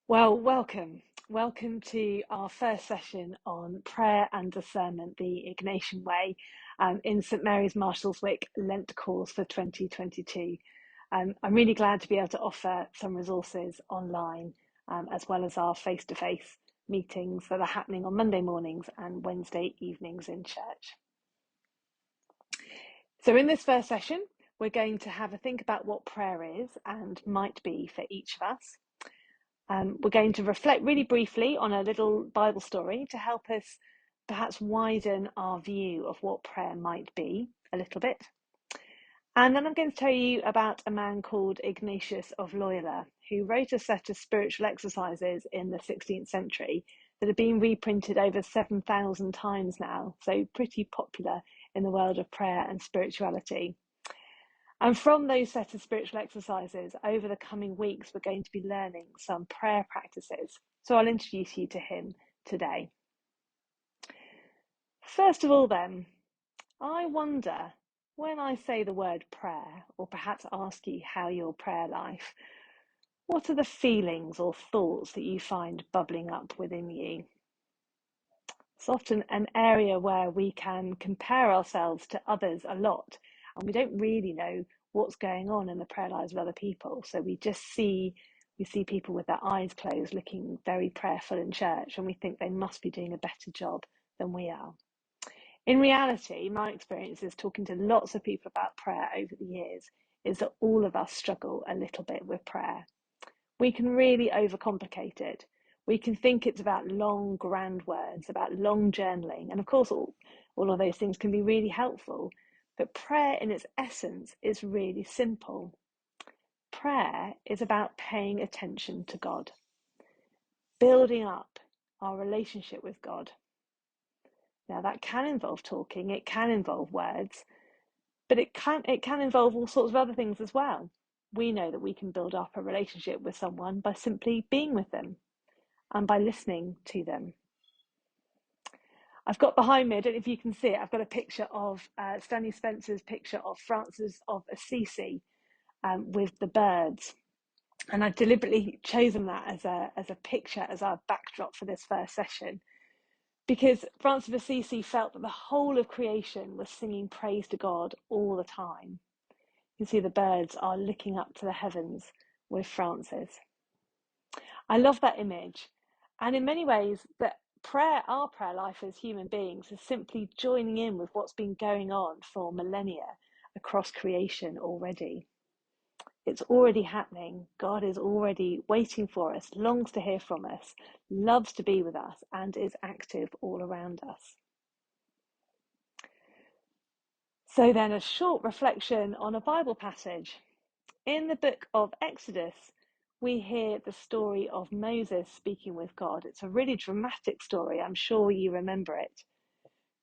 Well, welcome. Welcome to our first session on prayer and discernment, the Ignatian way, in St Mary's Marshalswick Lent course for 2022. I'm really glad to be able to offer some resources online, as well as our face-to-face meetings that are happening on Monday mornings and Wednesday evenings in church. So in this first session, we're going to have a think about what prayer is and might be for each of us. We're going to reflect really briefly on a little Bible story to help us perhaps widen our view of what prayer might be a little bit. And then I'm going to tell you about a man called Ignatius of Loyola, who wrote a set of spiritual exercises in the 16th century that have been reprinted over 7,000 times now, so pretty popular in the world of prayer and spirituality. And from those set of spiritual exercises, over the coming weeks, we're going to be learning some prayer practices. So I'll introduce you to him today. First of all, then, I wonder, when I say the word prayer, or perhaps ask you how your prayer life, what are the feelings or thoughts that you find bubbling up within you? It's often an area where we can compare ourselves to others a lot, and we don't really know what's going on in the prayer lives of other people. So we see people with their eyes closed, looking very prayerful in church, and we think they must be doing a better job than we are. In reality, my experience is talking to lots of people about prayer over the years is that all of us struggle a little bit with prayer. We can really overcomplicate it. We can think it's about long, grand words, about long journaling. And of course, all of those things can be really helpful. But prayer in its essence is really simple. Prayer is about paying attention to God, building up our relationship with God. Now, that can involve talking, it can involve words, but it can involve all sorts of other things as well. We know that we can build up a relationship with someone by simply being with them and by listening to them. I've got behind me, I don't know if you can see it, I've got a picture of Stanley Spencer's picture of Francis of Assisi with the birds. And I've deliberately chosen that as a picture, as our backdrop for this first session, because Francis of Assisi felt that the whole of creation was singing praise to God all the time. You can see the birds are looking up to the heavens with Francis. I love that image. And in many ways, our prayer life as human beings is simply joining in with what's been going on for millennia across creation already. It's already happening. God is already waiting for us, longs to hear from us, loves to be with us, and is active all around us. So then, a short reflection on a Bible passage. In the book of Exodus, we hear the story of Moses speaking with God. It's a really dramatic story. I'm sure you remember it.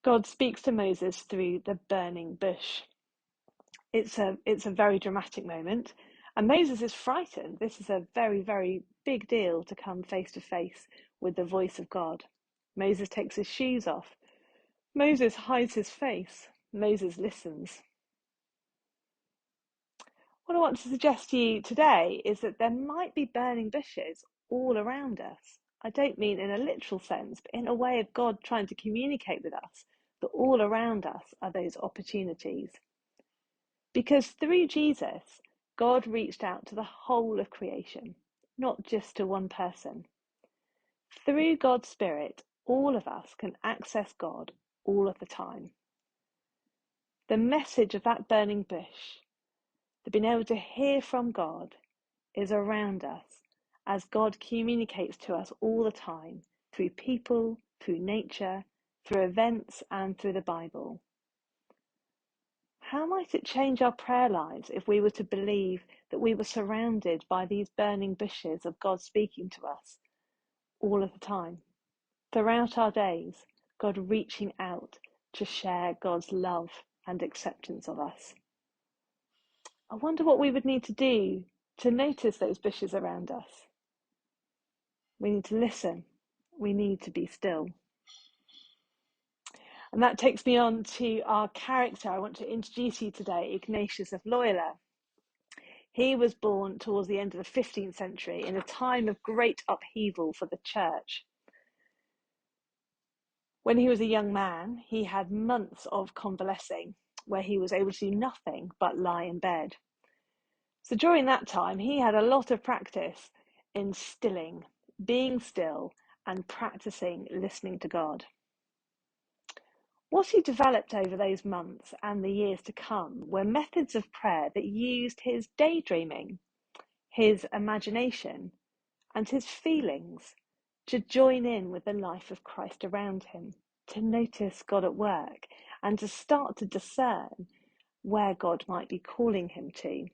God speaks to Moses through the burning bush. It's a very dramatic moment, and Moses is frightened. This is a very, very big deal to come face to face with the voice of God. Moses takes his shoes off. Moses hides his face. Moses listens. What I want to suggest to you today is that there might be burning bushes all around us. I don't mean in a literal sense, but in a way of God trying to communicate with us, that all around us are those opportunities. Because through Jesus, God reached out to the whole of creation, not just to one person. Through God's Spirit, all of us can access God all of the time. The message of that burning bush, the being able to hear from God, is around us as God communicates to us all the time through people, through nature, through events, and through the Bible. How might it change our prayer lives if we were to believe that we were surrounded by these burning bushes of God speaking to us all of the time, throughout our days, God reaching out to share God's love and acceptance of us? I wonder what we would need to do to notice those bushes around us. We need to listen. We need to be still. And that takes me on to our character. I want to introduce you today, Ignatius of Loyola. He was born towards the end of the 15th century in a time of great upheaval for the church. When he was a young man, he had months of convalescing where he was able to do nothing but lie in bed. So during that time, he had a lot of practice in stilling, being still, and practicing listening to God. What he developed over those months and the years to come were methods of prayer that used his daydreaming, his imagination, and his feelings to join in with the life of Christ around him, to notice God at work, and to start to discern where God might be calling him to.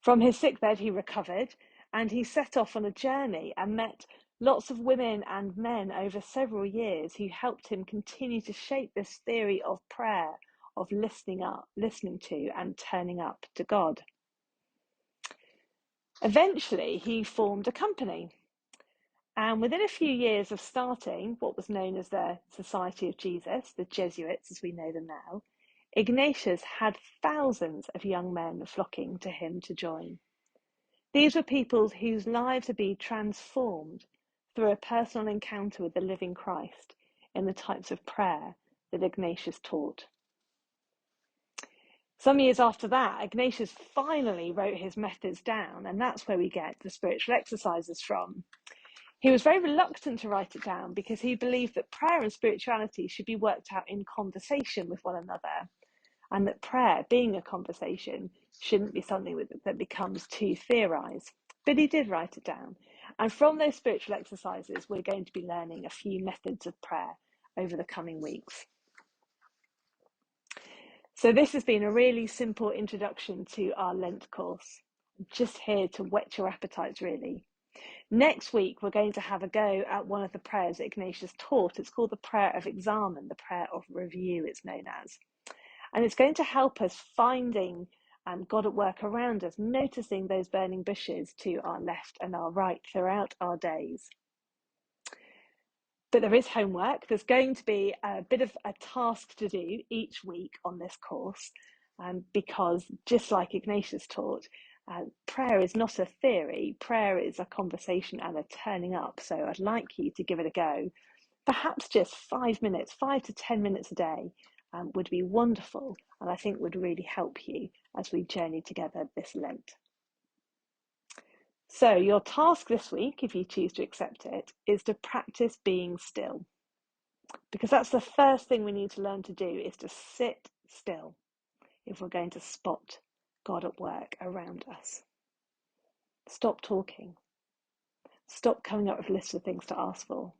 From his sickbed, he recovered, and he set off on a journey and met lots of women and men over several years who helped him continue to shape this theory of prayer, of listening to, and turning up to God. Eventually, he formed a company. And within a few years of starting what was known as the Society of Jesus, the Jesuits as we know them now, Ignatius had thousands of young men flocking to him to join. These were people whose lives had been transformed through a personal encounter with the living Christ in the types of prayer that Ignatius taught. Some years after that, Ignatius finally wrote his methods down, and that's where we get the spiritual exercises from. He was very reluctant to write it down because he believed that prayer and spirituality should be worked out in conversation with one another, and that prayer, being a conversation, shouldn't be something that becomes too theorised. But he did write it down. And from those spiritual exercises, we're going to be learning a few methods of prayer over the coming weeks. So this has been a really simple introduction to our Lent course. I'm just here to whet your appetites, really. Next week, we're going to have a go at one of the prayers that Ignatius taught. It's called the prayer of examen, the prayer of review, it's known as. And it's going to help us finding God at work around us, noticing those burning bushes to our left and our right throughout our days. But there is homework. There's going to be a bit of a task to do each week on this course, because just like Ignatius taught, prayer is not a theory. Prayer is a conversation and a turning up. So I'd like you to give it a go. Perhaps just 5 minutes, 5 to 10 minutes a day would be wonderful, and I think would really help you as we journey together this Lent. So your task this week, if you choose to accept it, is to practice being still, because that's the first thing we need to learn to do, is to sit still if we're going to spot God at work around us. Stop talking. Stop coming up with lists of things to ask for.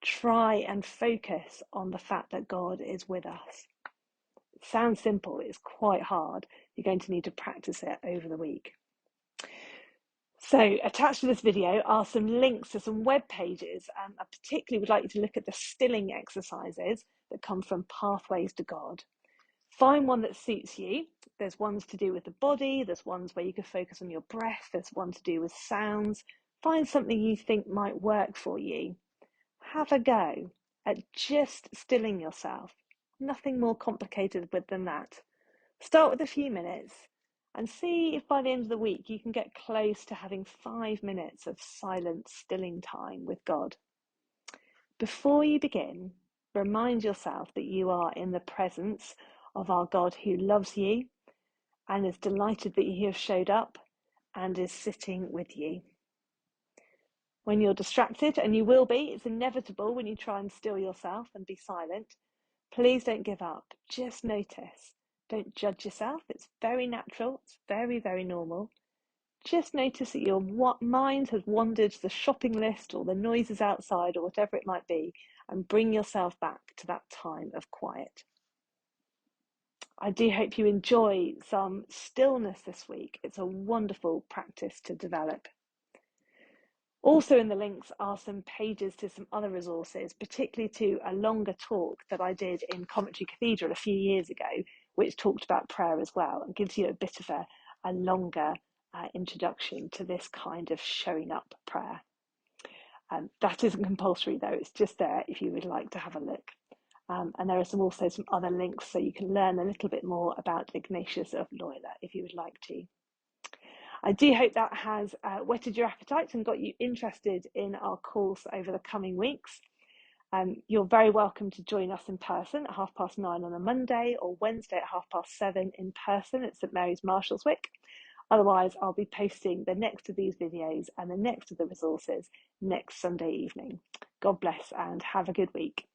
Try and focus on the fact that God is with us. It sounds simple, it's quite hard. You're going to need to practice it over the week. So attached to this video are some links to some web pages. I particularly would like you to look at the stilling exercises that come from Pathways to God. Find one that suits you. There's ones to do with the body, there's ones where you can focus on your breath, there's one to do with sounds. Find something you think might work for you. Have a go at just stilling yourself. Nothing more complicated than that. Start with a few minutes and see if by the end of the week you can get close to having 5 minutes of silent, stilling time with God. Before you begin, remind yourself that you are in the presence of our God who loves you and is delighted that you have showed up and is sitting with you. When you're distracted, and you will be, it's inevitable when you try and still yourself and be silent, please don't give up. Just notice. Don't judge yourself. It's very natural. It's very, very normal. Just notice that your mind has wandered to the shopping list or the noises outside or whatever it might be, and bring yourself back to that time of quiet. I do hope you enjoy some stillness this week. It's a wonderful practice to develop. Also in the links are some pages to some other resources, particularly to a longer talk that I did in Coventry Cathedral a few years ago, which talked about prayer as well and gives you a bit of a longer introduction to this kind of showing up prayer. That isn't compulsory though, it's just there if you would like to have a look. And there are also some other links so you can learn a little bit more about Ignatius of Loyola if you would like to. I do hope that has whetted your appetite and got you interested in our course over the coming weeks. You're very welcome to join us in person at 9:30 on a Monday, or Wednesday at 7:30 in person at St Mary's Marshalswick. Otherwise, I'll be posting the next of these videos and the next of the resources next Sunday evening. God bless and have a good week.